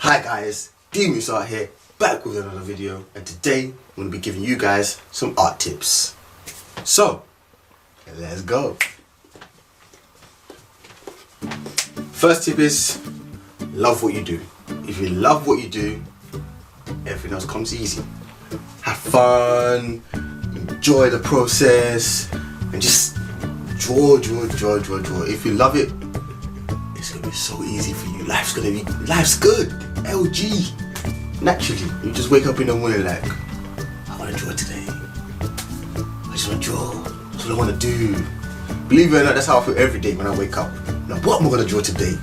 Hi guys, DeMoose out here, back with another video, and today I'm going to be giving you guys some art tips. So, let's go. First tip is, love what you do. If you love what you do, everything else comes easy. Have fun, enjoy the process, and just draw. If you love it, it's gonna be so easy for you. Life's good. LG. Naturally, you just wake up in the morning like, I wanna draw today. I just wanna draw. That's what I wanna do. Believe it or not, that's how I feel every day when I wake up. Now, what am I gonna draw today?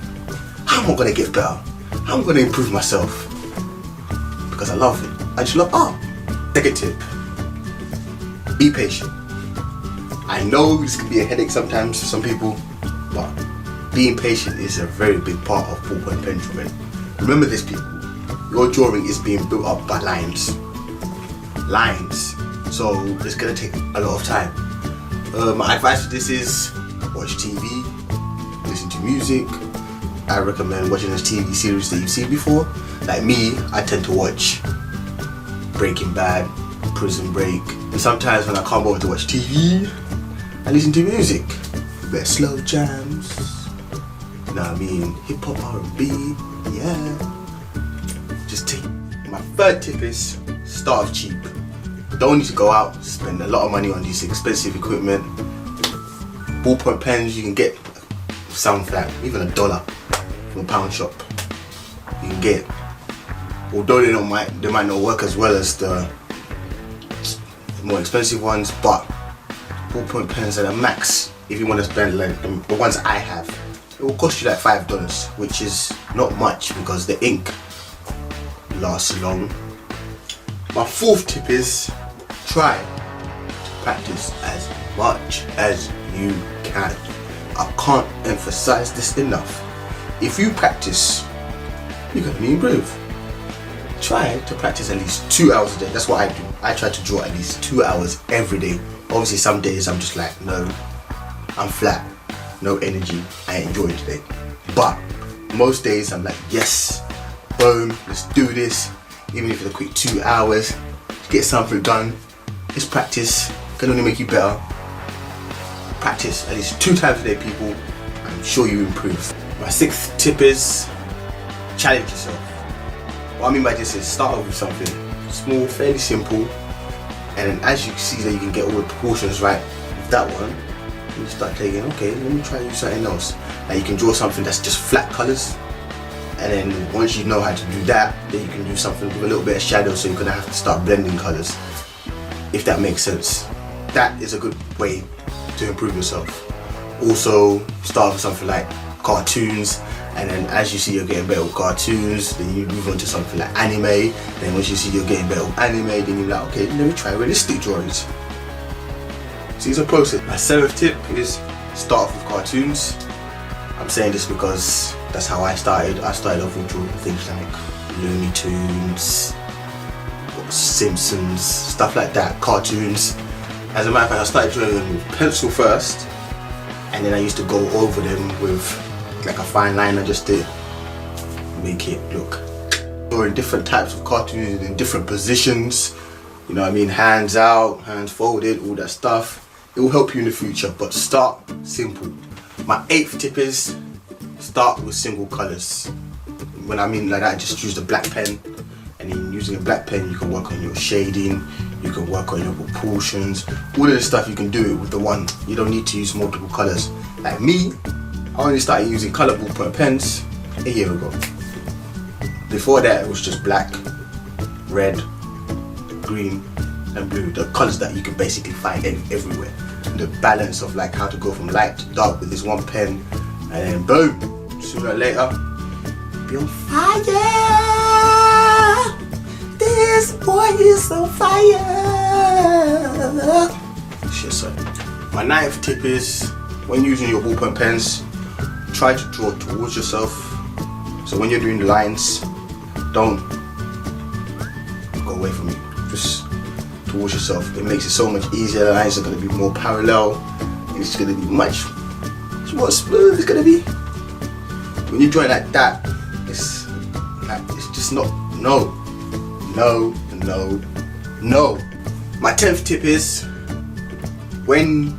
How am I gonna get better? How am I gonna improve myself? Because I love it. I just love art. Second tip, be patient. I know this can be a headache sometimes for some people, but being patient is a very big part of ballpoint pen drawing. Remember this, people, your drawing is being built up by lines, so it's going to take a lot of time. My advice for this is watch TV, listen to music. I recommend watching a TV series that you've seen before. Like me, I tend to watch Breaking Bad, Prison Break, and sometimes when I can't bother to watch TV, I listen to music. A bit of slow jams, you know what I mean, hip hop, R&B, yeah. Just take. My third tip is start off cheap. Don't need to go out, spend a lot of money on these expensive equipment. Ballpoint pens you can get some for like even $1 from a pound shop. You can get, although they might not work as well as the more expensive ones, but ballpoint pens are the max if you want to spend like the ones I have. It will cost you like $5, which is not much because the ink lasts long. My fourth tip is try to practice as much as you can. I can't emphasize this enough. If you practice, you're going to improve. Try to practice at least 2 hours a day. That's what I do. I try to draw at least 2 hours every day. Obviously some days I'm just like, no, I'm flat, no energy, I ain't enjoying today. But most days I'm like, yes, boom, let's do this. Even if it's a quick 2 hours, get something done. It's practice, can only make you better. Practice at least 2 times a day, people. I'm sure you improve. My sixth tip is challenge yourself. What I mean by this is start off with something small, fairly simple, and then as you see that you can get all the proportions right with that one, you start taking, okay, let me try and use something else. Like you can draw something that's just flat colours, and then once you know how to do that, then you can do something with a little bit of shadow, so you're gonna have to start blending colours, if that makes sense. That is a good way to improve yourself. Also, start with something like cartoons, and then as you see you're getting better with cartoons, then you move on to something like anime. Then once you see you're getting better with anime, then you're like, okay, let me try realistic drawings. See, it's a process. My seventh tip is start off with cartoons. I'm saying this because that's how I started. I started off with drawing things like Looney Tunes, Simpsons, stuff like that, cartoons. As a matter of fact, I started drawing them with pencil first, and then I used to go over them with like a fine liner just to make it look. Drawing different types of cartoons in different positions, you know what I mean, hands out, hands folded, all that stuff. It will help you in the future, but start simple. My eighth tip is start with single colours. When I mean like that, just use the black pen, and in using a black pen you can work on your shading, you can work on your proportions, all of this stuff you can do it with the one. You don't need to use multiple colours. Like me, I only started using colour ballpoint pens a year ago. Before that it was just black, red, green and blue, the colours that you can basically find everywhere. The balance of like how to go from light to dark with this one pen, and then boom, sooner or later, be on fire. This boy is on fire. Shit, sorry. My ninth tip is, when using your ballpoint pens, try to draw towards yourself. So when you're doing the lines, don't go away from you. Just towards yourself. It makes it so much easier. The lines are going to be more parallel. It's going to be much more smooth. It's going to be. When you draw it like that, it's It's not, no. My 10th tip is, when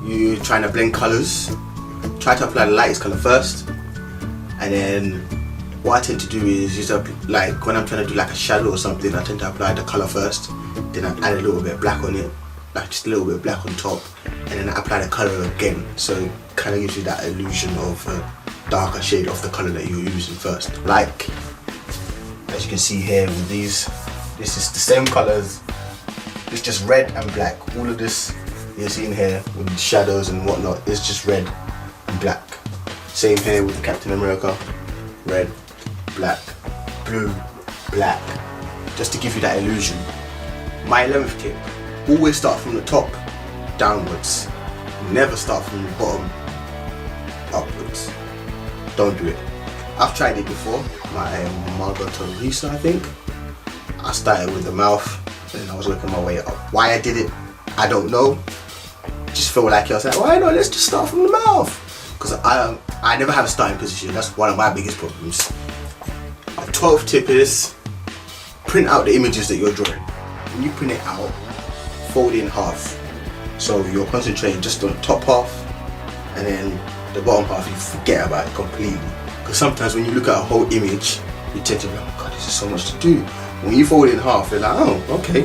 you're trying to blend colours, try to apply the lightest colour first, and then what I tend to do is use up, like when I'm trying to do like a shadow or something, I tend to apply the colour first, then I add a little bit of black on it, like just a little bit of black on top, and then I apply the colour again, so it kind of gives you that illusion of a darker shade of the colour that you're using first. Like, as you can see here with these, this is the same colours, it's just red and black. All of this you're seeing here with the shadows and whatnot is just red and black. Same here with the Captain America, red, black, blue, black, just to give you that illusion. My 11th tip, always start from the top downwards, never start from the bottom upwards. Don't do it. I've tried it before, my Margot Teresa, I think. I started with the mouth and I was working my way up. Why I did it, I don't know. Just feel like I was like, why not, let's just start from the mouth. Because I never have a starting position, that's one of my biggest problems. My 12th tip is, print out the images that you're drawing. When you print it out, fold it in half. So you're concentrating just on the top half, and then the bottom half you forget about it completely. Because sometimes when you look at a whole image, you tend to be like, oh God, this is so much to do. When you fold it in half, you're like, oh, okay,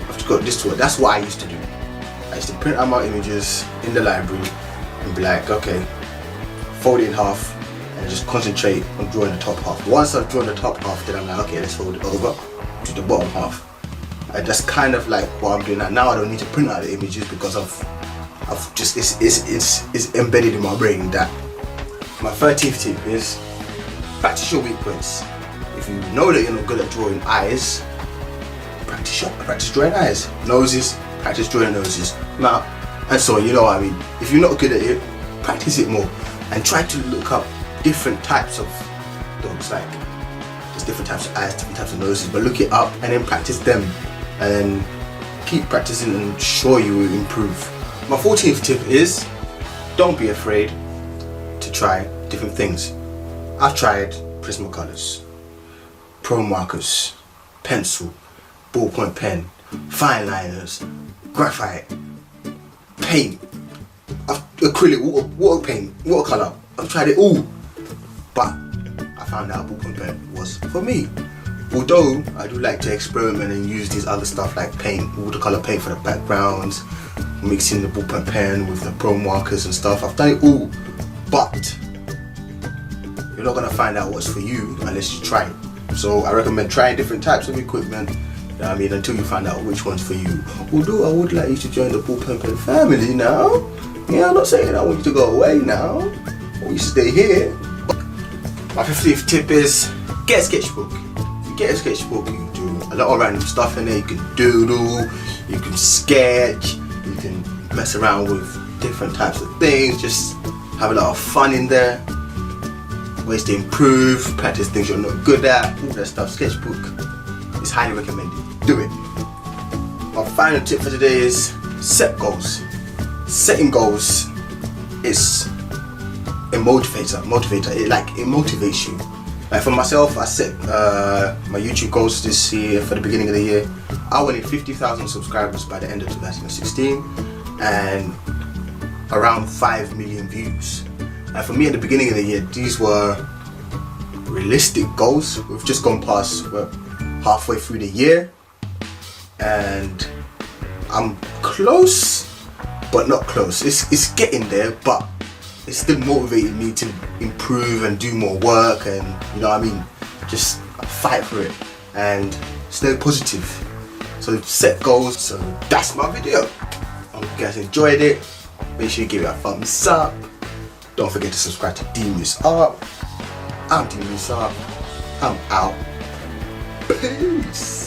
I've just got this to it. That's what I used to do. I used to print out my images in the library and be like, okay, fold it in half and just concentrate on drawing the top half. Once I've drawn the top half, then I'm like, okay, let's fold it over to the bottom half. And that's kind of like what I'm doing now. I don't need to print out the images because I've just, it's embedded in my brain that. My 13th tip is, practice your weak points. If you know that you're not good at drawing eyes, practice drawing eyes. Noses, practice drawing noses. Now, and so on, you know what I mean. If you're not good at it, practice it more. And try to look up different types of dogs, like there's different types of eyes, different types of noses, but look it up and then practice them. And then keep practicing and sure you will improve. My 14th tip is, don't be afraid to try different things. I've tried Prismacolors, Pro Markers, pencil, ballpoint pen, fine liners, graphite, paint, acrylic, water paint, watercolor. I've tried it all, but I found out ballpoint pen was for me. Although I do like to experiment and use these other stuff like paint, watercolor paint for the backgrounds, mixing the ballpoint pen with the Pro Markers and stuff. I've done it all, but you're not gonna find out what's for you unless you try it. So I recommend trying different types of equipment, you know what I mean, until you find out which one's for you. Although I would like you to join the ballpoint pen family now. Yeah, I'm not saying I want you to go away now. I want you to stay here. My 15th tip is, get a sketchbook. If you get a sketchbook, you can do a lot of random stuff in there. You can doodle, you can sketch, you can mess around with different types of things, just have a lot of fun in there. Ways to improve, practice things you're not good at, all that stuff. Sketchbook is highly recommended. Do it. My final tip for today is, set goals. Setting goals is a motivator. It motivates you. Like for myself, I set my YouTube goals this year for the beginning of the year. I wanted 50,000 subscribers by the end of 2016 and around 5 million views. And for me at the beginning of the year, these were realistic goals. We've just gone past, we're halfway through the year and I'm close, but not close. It's getting there, but it's still motivating me to improve and do more work and, you know what I mean, just fight for it and stay positive. So set goals. So that's my video. I hope you guys enjoyed it. Make sure you give it a thumbs up. Don't forget to subscribe to DeMoose Up. I'm DeMoose Up. I'm out. Peace.